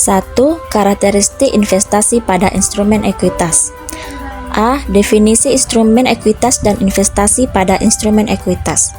1. Karakteristik investasi pada instrumen ekuitas. A. Definisi instrumen ekuitas dan investasi pada instrumen ekuitas.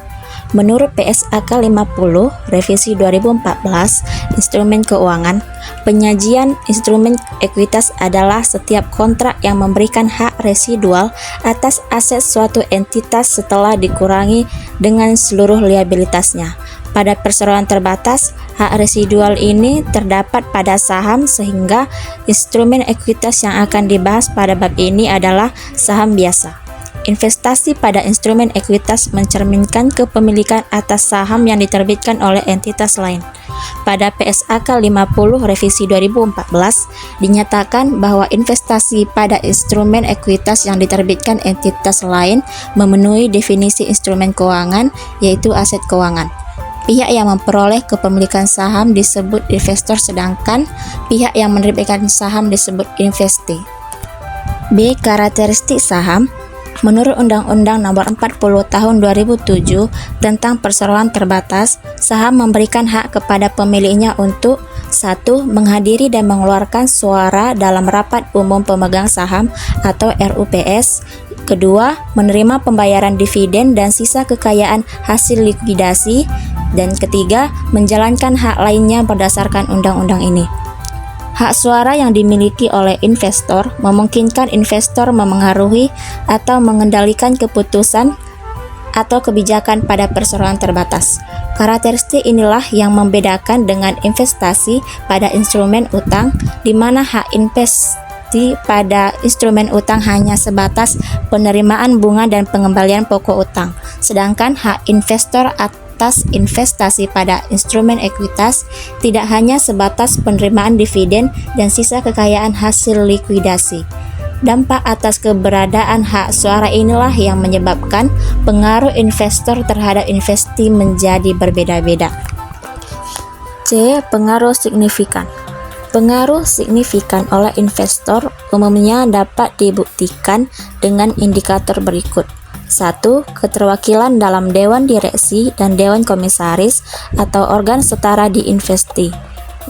Menurut PSAK 50, revisi 2014, instrumen keuangan, penyajian instrumen ekuitas adalah setiap kontrak yang memberikan hak residual atas aset suatu entitas setelah dikurangi dengan seluruh liabilitasnya. Pada perseroan terbatas, hak residual ini terdapat pada saham sehingga instrumen ekuitas yang akan dibahas pada bab ini adalah saham biasa. Investasi pada instrumen ekuitas mencerminkan kepemilikan atas saham yang diterbitkan oleh entitas lain. Pada PSAK 50 revisi 2014 dinyatakan bahwa investasi pada instrumen ekuitas yang diterbitkan entitas lain memenuhi definisi instrumen keuangan, yaitu aset keuangan. Pihak yang memperoleh kepemilikan saham disebut investor, sedangkan pihak yang menerbitkan saham disebut investee. B. Karakteristik saham. Menurut Undang-Undang Nomor 40 Tahun 2007 tentang Perseroan Terbatas, saham memberikan hak kepada pemiliknya untuk 1. Menghadiri dan mengeluarkan suara dalam rapat umum pemegang saham atau RUPS. 2. Menerima pembayaran dividen dan sisa kekayaan hasil likuidasi. Dan 3. Menjalankan hak lainnya berdasarkan undang-undang ini. Hak suara yang dimiliki oleh investor memungkinkan investor memengaruhi atau mengendalikan keputusan atau kebijakan pada perseroan terbatas. Karakteristik inilah yang membedakan dengan investasi pada instrumen utang, di mana hak investasi pada instrumen utang hanya sebatas penerimaan bunga dan pengembalian pokok utang, sedangkan hak investor atas investasi pada instrumen ekuitas tidak hanya sebatas penerimaan dividen dan sisa kekayaan hasil likuidasi. Dampak atas keberadaan hak suara inilah yang menyebabkan pengaruh investor terhadap investee menjadi berbeda-beda. C. Pengaruh signifikan. Pengaruh signifikan oleh investor umumnya dapat dibuktikan dengan indikator berikut. 1. Keterwakilan dalam Dewan Direksi dan Dewan Komisaris atau organ setara di investee.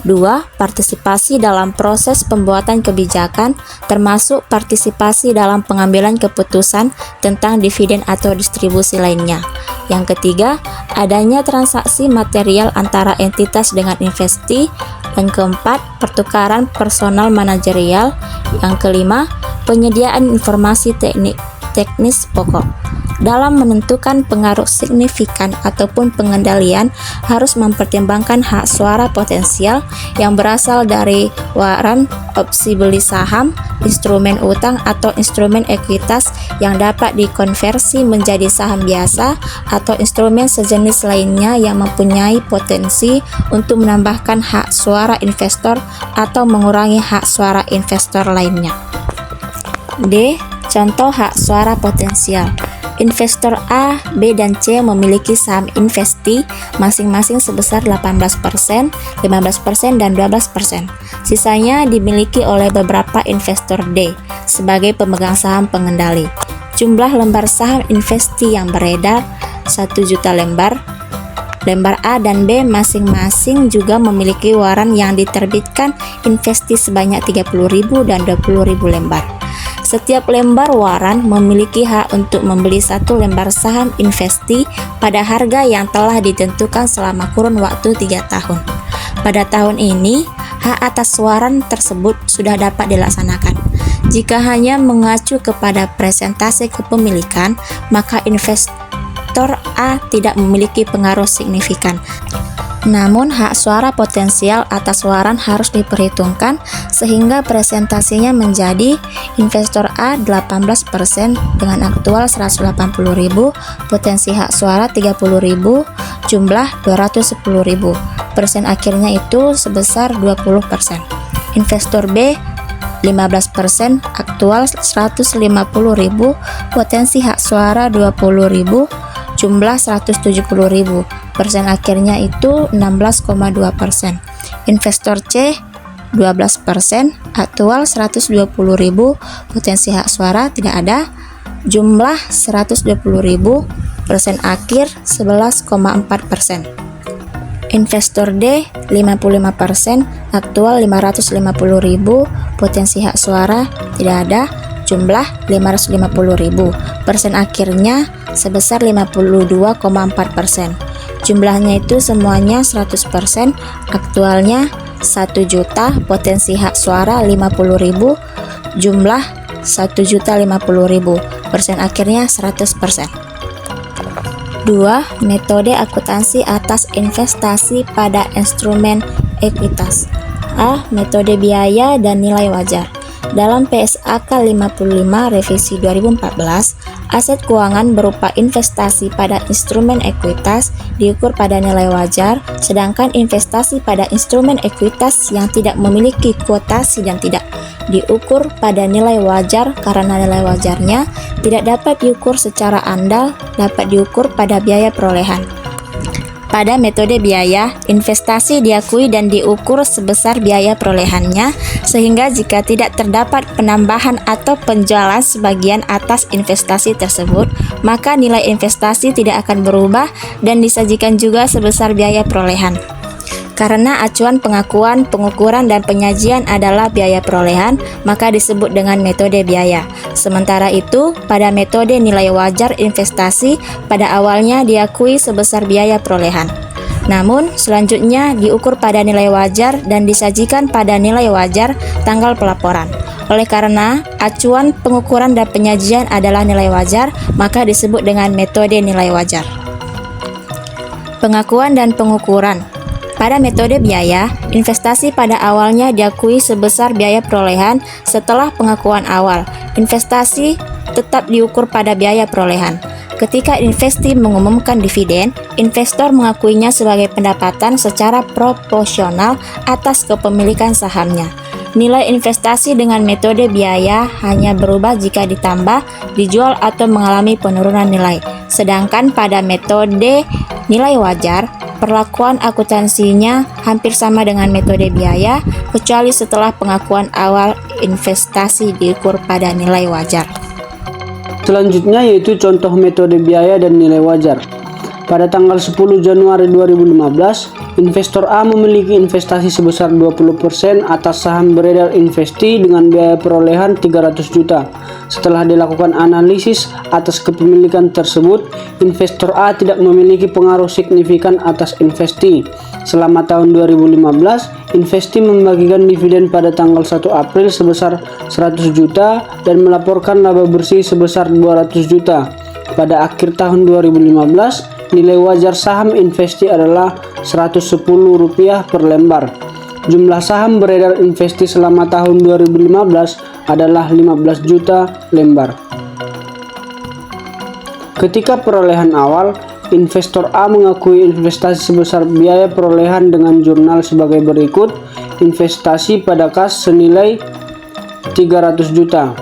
2. Partisipasi dalam proses pembuatan kebijakan, termasuk partisipasi dalam pengambilan keputusan tentang dividen atau distribusi lainnya. Yang ketiga, adanya transaksi material antara entitas dengan investee. Yang keempat, pertukaran personal manajerial. Yang kelima, penyediaan informasi teknis pokok. Dalam menentukan pengaruh signifikan ataupun pengendalian, harus mempertimbangkan hak suara potensial yang berasal dari waran, opsi beli saham, instrumen utang atau instrumen ekuitas yang dapat dikonversi menjadi saham biasa atau instrumen sejenis lainnya yang mempunyai potensi untuk menambahkan hak suara investor atau mengurangi hak suara investor lainnya. D. Contoh hak suara potensial. Investor A, B, dan C memiliki saham investee masing-masing sebesar 18%, 15%, dan 12%. Sisanya dimiliki oleh beberapa investor D sebagai pemegang saham pengendali. Jumlah lembar saham investee yang beredar 1 juta lembar. Lembar A dan B masing-masing juga memiliki waran yang diterbitkan investee sebanyak 30.000 dan 20.000 lembar. Setiap lembar waran memiliki hak untuk membeli 1 lembar saham investee pada harga yang telah ditentukan selama kurun waktu 3 tahun. Pada tahun ini, hak atas waran tersebut sudah dapat dilaksanakan. Jika hanya mengacu kepada presentase kepemilikan, maka investor A tidak memiliki pengaruh signifikan. Namun hak suara potensial atas waran harus diperhitungkan sehingga presentasinya menjadi investor A 18% dengan aktual 180.000, potensi hak suara 30.000, jumlah 210.000. Persen akhirnya itu sebesar 20%. Investor B 15%, aktual 150.000, potensi hak suara 20.000, jumlah 170.000. Persen akhirnya itu 16,2%. Investor C 12%, aktual 120.000, potensi hak suara tidak ada, jumlah 120.000, persen akhir 11,4%. Investor D 55%, aktual 550.000, potensi hak suara tidak ada, jumlah 550.000, persen akhirnya sebesar 52,4%. Jumlahnya itu semuanya 100%, aktualnya 1 juta, potensi hak suara 50.000, jumlah 1.050.000, persen akhirnya 100%. 2. Metode akuntansi atas investasi pada instrumen ekuitas. A. Metode biaya dan nilai wajar. Dalam PSAK 55 revisi 2014, aset keuangan berupa investasi pada instrumen ekuitas diukur pada nilai wajar, sedangkan investasi pada instrumen ekuitas yang tidak memiliki kuotasi dan tidak diukur pada nilai wajar karena nilai wajarnya tidak dapat diukur secara andal, dapat diukur pada biaya perolehan. Pada metode biaya, investasi diakui dan diukur sebesar biaya perolehannya, sehingga jika tidak terdapat penambahan atau penjualan sebagian atas investasi tersebut, maka nilai investasi tidak akan berubah dan disajikan juga sebesar biaya perolehan. Karena acuan pengakuan, pengukuran, dan penyajian adalah biaya perolehan, maka disebut dengan metode biaya. Sementara itu, pada metode nilai wajar investasi, pada awalnya diakui sebesar biaya perolehan. Namun, selanjutnya diukur pada nilai wajar dan disajikan pada nilai wajar tanggal pelaporan. Oleh karena acuan pengukuran dan penyajian adalah nilai wajar, maka disebut dengan metode nilai wajar. Pengakuan dan pengukuran. Pada metode biaya, investasi pada awalnya diakui sebesar biaya perolehan. Setelah pengakuan awal, investasi tetap diukur pada biaya perolehan. Ketika investi mengumumkan dividen, investor mengakuinya sebagai pendapatan secara proporsional atas kepemilikan sahamnya. Nilai investasi dengan metode biaya hanya berubah jika ditambah, dijual, atau mengalami penurunan nilai. Sedangkan pada metode nilai wajar, perlakuan akuntansinya hampir sama dengan metode biaya, kecuali setelah pengakuan awal investasi diukur pada nilai wajar. Selanjutnya yaitu contoh metode biaya dan nilai wajar. Pada tanggal 10 Januari 2015, investor A memiliki investasi sebesar 20% atas saham beredar investi dengan biaya perolehan 300 juta. Setelah dilakukan analisis atas kepemilikan tersebut, investor A tidak memiliki pengaruh signifikan atas investi. Selama tahun 2015, investi membagikan dividen pada tanggal 1 April sebesar 100 juta dan melaporkan laba bersih sebesar 200 juta. Pada akhir tahun 2015, nilai wajar saham investi adalah Rp110 per lembar. Jumlah saham beredar investi selama tahun 2015 adalah 15 juta lembar. Ketika perolehan awal, investor A mengakui investasi sebesar biaya perolehan dengan jurnal sebagai berikut. Investasi pada kas senilai 300 juta.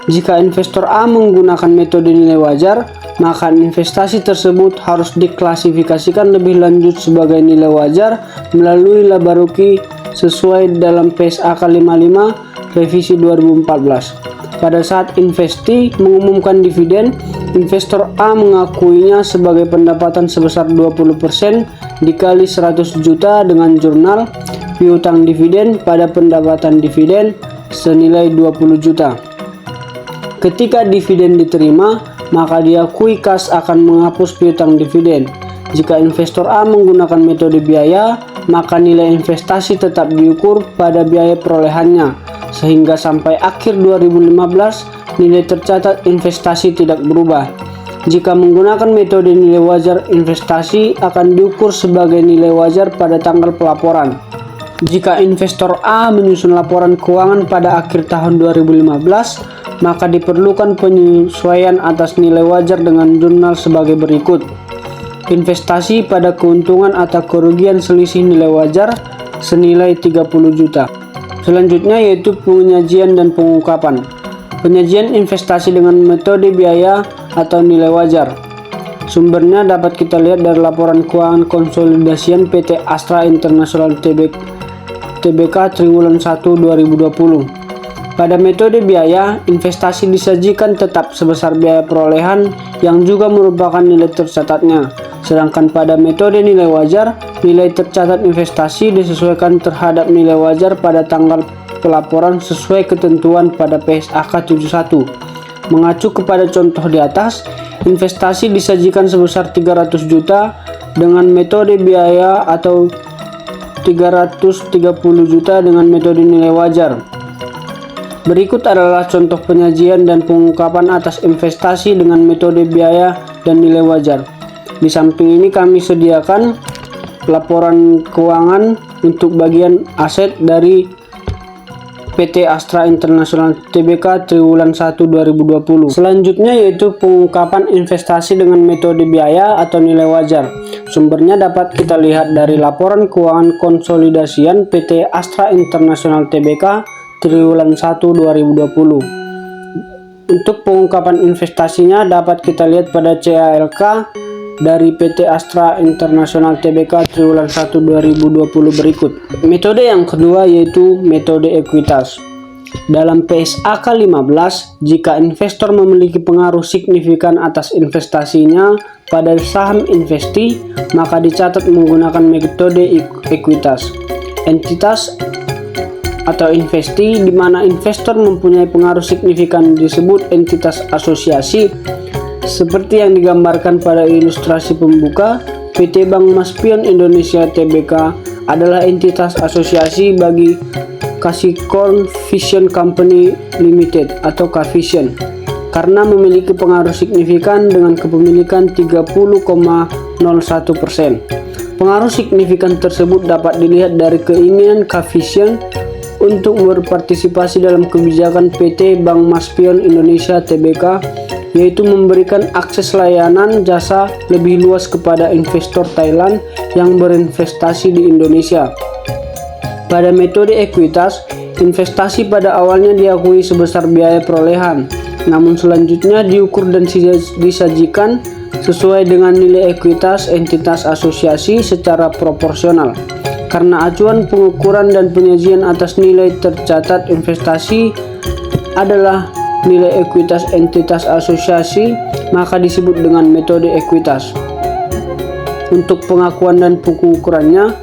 Jika investor A menggunakan metode nilai wajar, maka investasi tersebut harus diklasifikasikan lebih lanjut sebagai nilai wajar melalui laba rugi sesuai dalam PSAK 55 revisi 2014. Pada saat investi mengumumkan dividen, investor A mengakuinya sebagai pendapatan sebesar 20% dikali 100 juta dengan jurnal piutang dividen pada pendapatan dividen senilai 20 juta. Ketika dividen diterima, maka diakui kas akan menghapus piutang dividen. Jika investor A menggunakan metode biaya, maka nilai investasi tetap diukur pada biaya perolehannya, sehingga sampai akhir 2015 nilai tercatat investasi tidak berubah. Jika menggunakan metode nilai wajar, investasi akan diukur sebagai nilai wajar pada tanggal pelaporan. Jika investor A menyusun laporan keuangan pada akhir tahun 2015, maka diperlukan penyesuaian atas nilai wajar dengan jurnal sebagai berikut. Investasi pada keuntungan atau kerugian selisih nilai wajar senilai 30 juta. Selanjutnya yaitu penyajian dan pengungkapan. Penyajian investasi dengan metode biaya atau nilai wajar. Sumbernya dapat kita lihat dari laporan keuangan konsolidasian PT Astra International Tbk triwulan 1 2020. Pada metode biaya, investasi disajikan tetap sebesar biaya perolehan yang juga merupakan nilai tercatatnya. Sedangkan pada metode nilai wajar, nilai tercatat investasi disesuaikan terhadap nilai wajar pada tanggal pelaporan sesuai ketentuan pada PSAK 71. Mengacu kepada contoh di atas, investasi disajikan sebesar 300 juta dengan metode biaya atau 330 juta dengan metode nilai wajar. Berikut adalah contoh penyajian dan pengungkapan atas investasi dengan metode biaya dan nilai wajar. Di samping ini kami sediakan laporan keuangan untuk bagian aset dari PT Astra International Tbk triwulan 1 2020. Selanjutnya yaitu pengungkapan investasi dengan metode biaya atau nilai wajar. Sumbernya dapat kita lihat dari laporan keuangan konsolidasian PT Astra International Tbk triwulan 1 2020. Untuk pengungkapan investasinya dapat kita lihat pada CALK dari PT Astra International Tbk triwulan 1 2020 berikut. Metode yang kedua yaitu metode ekuitas. Dalam PSAK 15, jika investor memiliki pengaruh signifikan atas investasinya pada saham investi, maka dicatat menggunakan metode ekuitas. Entitas atau investi di mana investor mempunyai pengaruh signifikan disebut entitas asosiasi. Seperti yang digambarkan pada ilustrasi pembuka, PT Bank Maspion Indonesia Tbk adalah entitas asosiasi bagi Kasikorn Vision Company Limited atau Kavision karena memiliki pengaruh signifikan dengan kepemilikan 30,01%. Pengaruh signifikan tersebut dapat dilihat dari keinginan Kavision untuk berpartisipasi dalam kebijakan PT Bank Maspion Indonesia Tbk, yaitu memberikan akses layanan jasa lebih luas kepada investor Thailand yang berinvestasi di Indonesia. Pada metode ekuitas, investasi pada awalnya diakui sebesar biaya perolehan, namun selanjutnya diukur dan disajikan sesuai dengan nilai ekuitas entitas asosiasi secara proporsional. Karena acuan pengukuran dan penyajian atas nilai tercatat investasi adalah nilai ekuitas entitas asosiasi, maka disebut dengan metode ekuitas. Untuk pengakuan dan pengukurannya,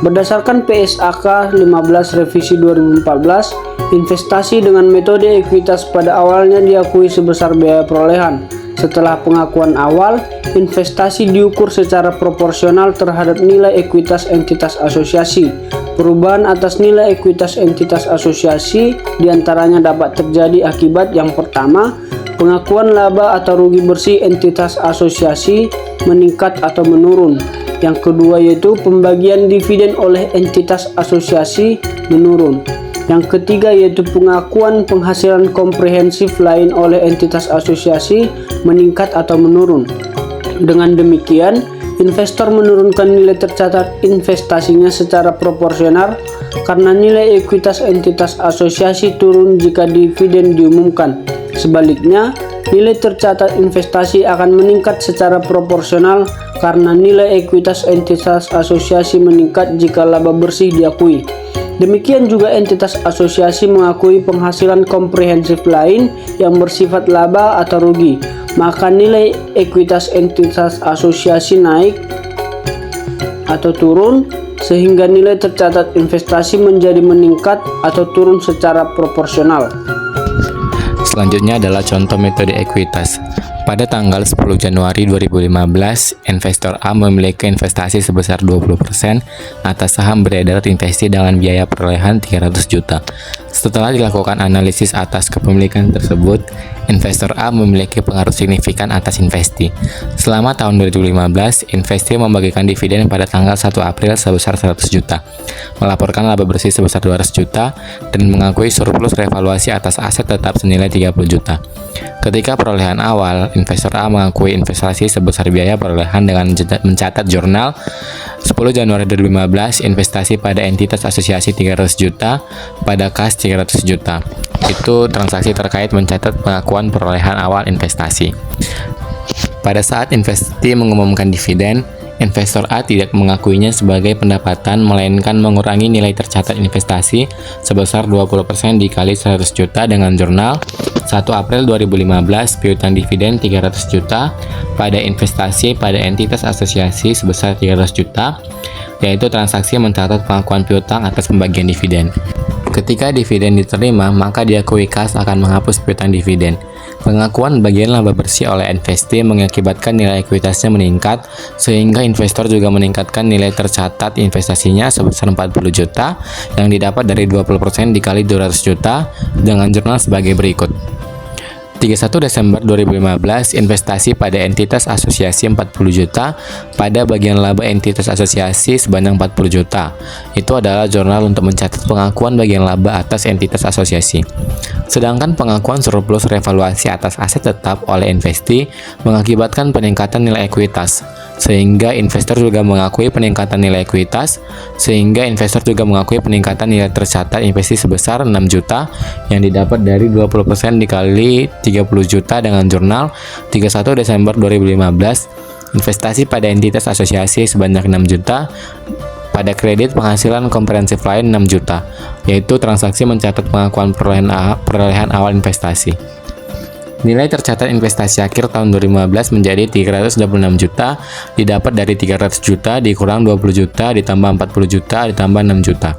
berdasarkan PSAK 15 revisi 2014, investasi dengan metode ekuitas pada awalnya diakui sebesar biaya perolehan. Setelah pengakuan awal, investasi diukur secara proporsional terhadap nilai ekuitas entitas asosiasi. Perubahan atas nilai ekuitas entitas asosiasi diantaranya dapat terjadi akibat yang pertama, pengakuan laba atau rugi bersih entitas asosiasi meningkat atau menurun. Yang kedua yaitu pembagian dividen oleh entitas asosiasi menurun. Yang ketiga yaitu pengakuan penghasilan komprehensif lain oleh entitas asosiasi meningkat atau menurun. Dengan demikian, investor menurunkan nilai tercatat investasinya secara proporsional karena nilai ekuitas entitas asosiasi turun jika dividen diumumkan. Sebaliknya, nilai tercatat investasi akan meningkat secara proporsional karena nilai ekuitas entitas asosiasi meningkat jika laba bersih diakui. Demikian juga entitas asosiasi mengakui penghasilan komprehensif lain yang bersifat laba atau rugi, maka nilai ekuitas entitas asosiasi naik atau turun sehingga nilai tercatat investasi menjadi meningkat atau turun secara proporsional. Selanjutnya adalah contoh metode ekuitas. Pada tanggal 10 Januari 2015, investor A memiliki investasi sebesar 20% atas saham beredar investi dengan biaya perolehan 300 juta. Setelah dilakukan analisis atas kepemilikan tersebut, investor A memiliki pengaruh signifikan atas investi. Selama tahun 2015, investi membagikan dividen pada tanggal 1 April sebesar 100 juta, melaporkan laba bersih sebesar 200 juta, dan mengakui surplus revaluasi atas aset tetap senilai 30 juta. Ketika perolehan awal, investor A mengakui investasi sebesar biaya perolehan dengan mencatat jurnal 10 Januari 2015 investasi pada entitas asosiasi 300 juta, pada kas 300 juta. Itu transaksi terkait mencatat pengakuan perolehan awal investasi. Pada saat investi mengumumkan dividen, investor A tidak mengakuinya sebagai pendapatan, melainkan mengurangi nilai tercatat investasi sebesar 20% dikali 100 juta dengan jurnal 1 April 2015 piutang dividen 300 juta pada investasi pada entitas asosiasi sebesar 300 juta, yaitu transaksi mencatat pengakuan piutang atas pembagian dividen. Ketika dividen diterima, maka diakui kas akan menghapus piutang dividen. Pengakuan bagian laba bersih oleh investee mengakibatkan nilai ekuitasnya meningkat, sehingga investor juga meningkatkan nilai tercatat investasinya sebesar 40 juta yang didapat dari 20% dikali 200 juta dengan jurnal sebagai berikut. 31 Desember 2015, investasi pada entitas asosiasi 40 juta, pada bagian laba entitas asosiasi sebanyak 40 juta. Itu adalah jurnal untuk mencatat pengakuan bagian laba atas entitas asosiasi. Sedangkan pengakuan surplus revaluasi atas aset tetap oleh investee mengakibatkan peningkatan nilai ekuitas, sehingga investor juga mengakui peningkatan nilai ekuitas, nilai tercatat investasi sebesar 6 juta yang didapat dari 20% dikali 30 juta dengan jurnal 31 Desember 2015, investasi pada entitas asosiasi sebanyak 6 juta, pada kredit penghasilan komprehensif lain 6 juta, yaitu transaksi mencatat pengakuan perolehan awal investasi. Nilai tercatat investasi akhir tahun 2015 menjadi 326 juta, didapat dari 300 juta dikurang 20 juta ditambah 40 juta ditambah 6 juta.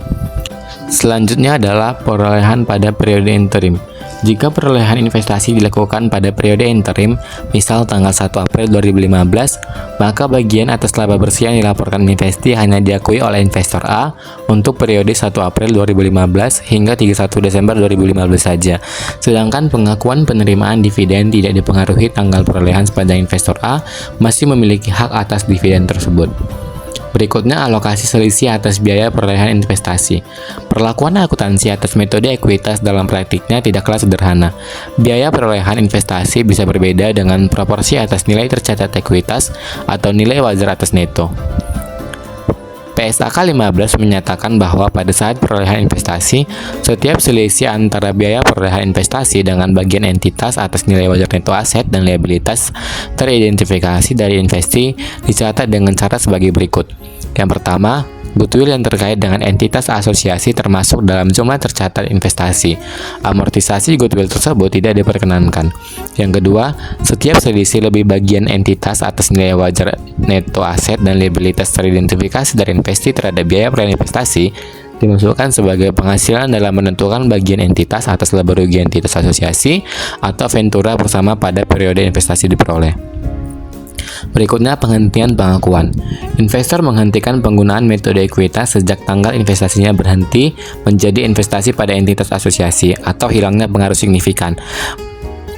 Selanjutnya adalah perolehan pada periode interim. Jika perolehan investasi dilakukan pada periode interim, misal tanggal 1 April 2015, maka bagian atas laba bersih yang dilaporkan investee hanya diakui oleh investor A untuk periode 1 April 2015 hingga 31 Desember 2015 saja. Sedangkan pengakuan penerimaan dividen tidak dipengaruhi tanggal perolehan sepanjang investor A masih memiliki hak atas dividen tersebut. Berikutnya alokasi selisih atas biaya perolehan investasi. Perlakuan akuntansi atas metode ekuitas dalam praktiknya tidaklah sederhana. Biaya perolehan investasi bisa berbeda dengan proporsi atas nilai tercatat ekuitas atau nilai wajar atas neto. PSAK 15 menyatakan bahwa pada saat perolehan investasi, setiap selisih antara biaya perolehan investasi dengan bagian entitas atas nilai wajar neto aset dan liabilitas teridentifikasi dari investee dicatat dengan cara sebagai berikut. Yang pertama, goodwill yang terkait dengan entitas asosiasi termasuk dalam jumlah tercatat investasi. Amortisasi goodwill tersebut tidak diperkenankan. Yang kedua, setiap selisih lebih bagian entitas atas nilai wajar neto aset dan liabilitas teridentifikasi dari investee terhadap biaya perolehan investasi dimasukkan sebagai penghasilan dalam menentukan bagian entitas atas laba rugi entitas asosiasi atau ventura bersama pada periode investasi diperoleh. Berikutnya penghentian pengakuan. Investor menghentikan penggunaan metode ekuitas sejak tanggal investasinya berhenti menjadi investasi pada entitas asosiasi atau hilangnya pengaruh signifikan.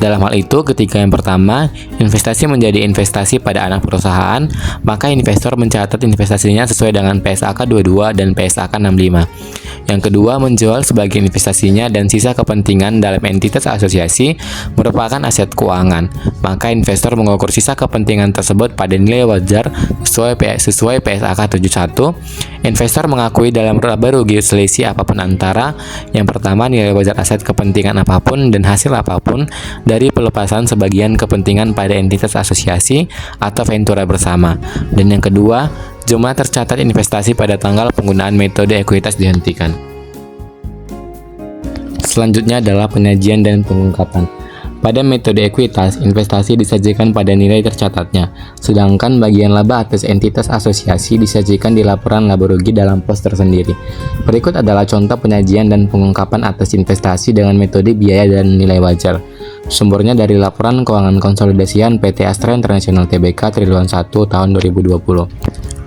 Dalam hal itu, ketika yang pertama, investasi menjadi investasi pada anak perusahaan, maka investor mencatat investasinya sesuai dengan PSAK 22 dan PSAK 65. Yang kedua, menjual sebagian investasinya dan sisa kepentingan dalam entitas asosiasi merupakan aset keuangan, maka investor mengukur sisa kepentingan tersebut pada nilai wajar sesuai PSAK 71. Investor mengakui dalam laba rugi selisih apapun antara yang pertama nilai wajar aset kepentingan apapun dan hasil apapun dari pelepasan sebagian kepentingan pada entitas asosiasi atau ventura bersama, dan yang kedua, jumlah tercatat investasi pada tanggal penggunaan metode ekuitas dihentikan. Selanjutnya adalah penyajian dan pengungkapan. Pada metode ekuitas, investasi disajikan pada nilai tercatatnya, sedangkan bagian laba atas entitas asosiasi disajikan di laporan laba rugi dalam pos tersendiri. Berikut adalah contoh penyajian dan pengungkapan atas investasi dengan metode biaya dan nilai wajar. Sumbernya dari laporan keuangan konsolidasian PT Astra International Tbk Triwulan 1 tahun 2020.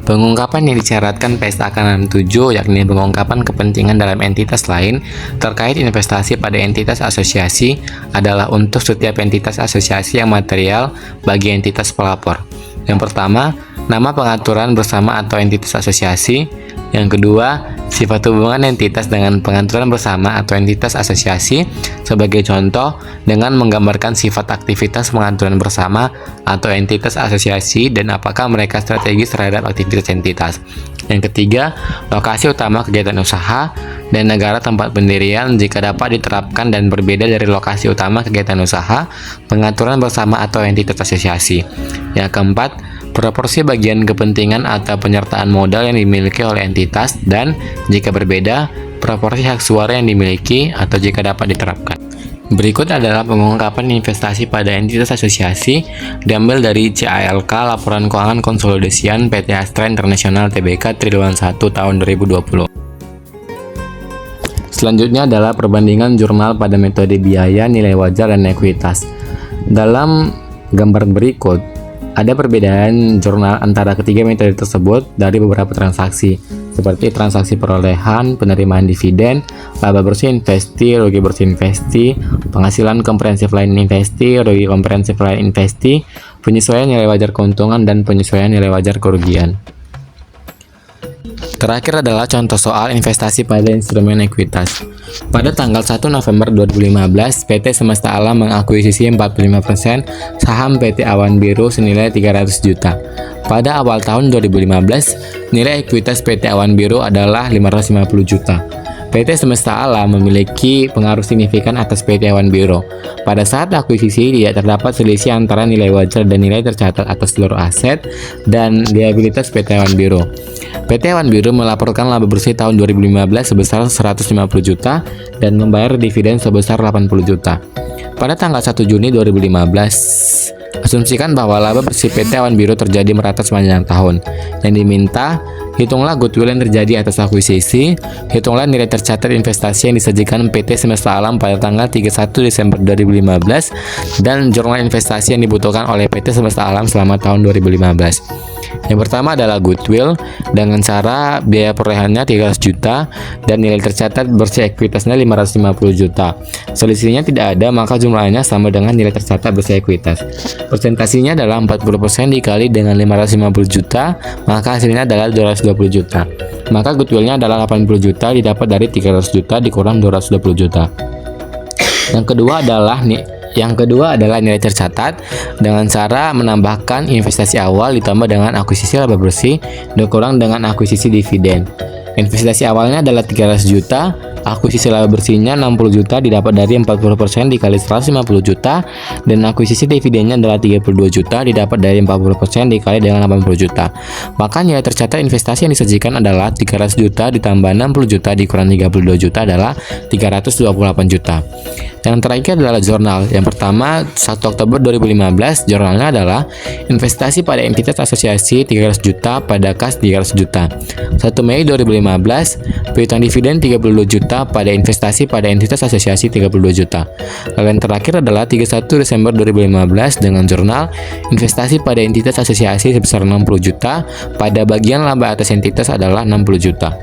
Pengungkapan yang disyaratkan PSAK 67 yakni pengungkapan kepentingan dalam entitas lain terkait investasi pada entitas asosiasi adalah untuk setiap entitas asosiasi yang material bagi entitas pelapor. Yang pertama, nama pengaturan bersama atau entitas asosiasi. Yang kedua, sifat hubungan entitas dengan pengaturan bersama atau entitas asosiasi. Sebagai contoh, dengan menggambarkan sifat aktivitas pengaturan bersama atau entitas asosiasi dan apakah mereka strategis terhadap aktivitas entitas. Yang ketiga, lokasi utama kegiatan usaha dan negara tempat pendirian jika dapat diterapkan dan berbeda dari lokasi utama kegiatan usaha, pengaturan bersama atau entitas asosiasi. Yang keempat, proporsi bagian kepentingan atau penyertaan modal yang dimiliki oleh entitas dan jika berbeda, proporsi hak suara yang dimiliki atau jika dapat diterapkan. Berikut adalah pengungkapan investasi pada entitas asosiasi diambil dari CALK Laporan Keuangan Konsolidasian PT Astra International Tbk Triwulan 1 tahun 2020. Selanjutnya adalah perbandingan jurnal pada metode biaya, nilai wajar, dan ekuitas. Dalam gambar berikut, ada perbedaan jurnal antara ketiga metode tersebut dari beberapa transaksi, seperti transaksi perolehan, penerimaan dividen, laba bersih investi, rugi bersih investi, penghasilan komprehensif lain investi, rugi komprehensif lain investi, penyesuaian nilai wajar keuntungan, dan penyesuaian nilai wajar kerugian. Terakhir adalah contoh soal investasi pada instrumen ekuitas. Pada tanggal 1 November 2015, PT Semesta Alam mengakuisisi 45% saham PT Awan Biru senilai 300 juta. Pada awal tahun 2015, nilai ekuitas PT Awan Biru adalah 550 juta. PT Semesta Alam memiliki pengaruh signifikan atas PT Awan Biru. Pada saat akuisisi, tidak terdapat selisih antara nilai wajar dan nilai tercatat atas seluruh aset dan liabilitas PT Awan Biru. PT Awan Biru melaporkan laba bersih tahun 2015 sebesar 150 juta dan membayar dividen sebesar 80 juta. Pada tanggal 1 Juni 2015, asumsikan bahwa laba bersih PT Awan Biru terjadi merata sepanjang tahun. Yang diminta, hitunglah goodwill yang terjadi atas akuisisi, hitunglah nilai tercatat investasi yang disajikan PT Semesta Alam pada tanggal 31 Desember 2015, dan jurnal investasi yang dibutuhkan oleh PT Semesta Alam selama tahun 2015. Yang pertama adalah goodwill dengan cara biaya perolehannya 300 juta dan nilai tercatat bersih ekuitasnya 550 juta. Selisihnya tidak ada, maka jumlahnya sama dengan nilai tercatat bersih ekuitas. Persentasinya adalah 40% dikali dengan 550 juta, maka hasilnya adalah 220 juta. Maka goodwillnya adalah 80 juta didapat dari 300 juta dikurang 220 juta. Yang kedua adalah nilai tercatat dengan cara menambahkan investasi awal ditambah dengan akuisisi laba bersih dikurang dengan akuisisi dividen. Investasi awalnya adalah 300 juta, akuisisi laba bersihnya 60 juta didapat dari 40% dikali 150 juta, dan akuisisi dividennya adalah 32 juta didapat dari 40% dikali dengan 80 juta. Maka nilai tercatat investasi yang disajikan adalah 300 juta ditambah 60 juta dikurang 32 juta adalah 328 juta. Yang terakhir adalah jurnal. Yang pertama, 1 Oktober 2015, jurnalnya adalah investasi pada entitas asosiasi 300 juta pada kas 300 juta. 1 Mei 2015, piutang dividen 32 juta pada investasi pada entitas asosiasi 32 juta. Lalu yang terakhir adalah 31 Desember 2015 dengan jurnal investasi pada entitas asosiasi sebesar 60 juta pada bagian laba atas entitas adalah 60 juta.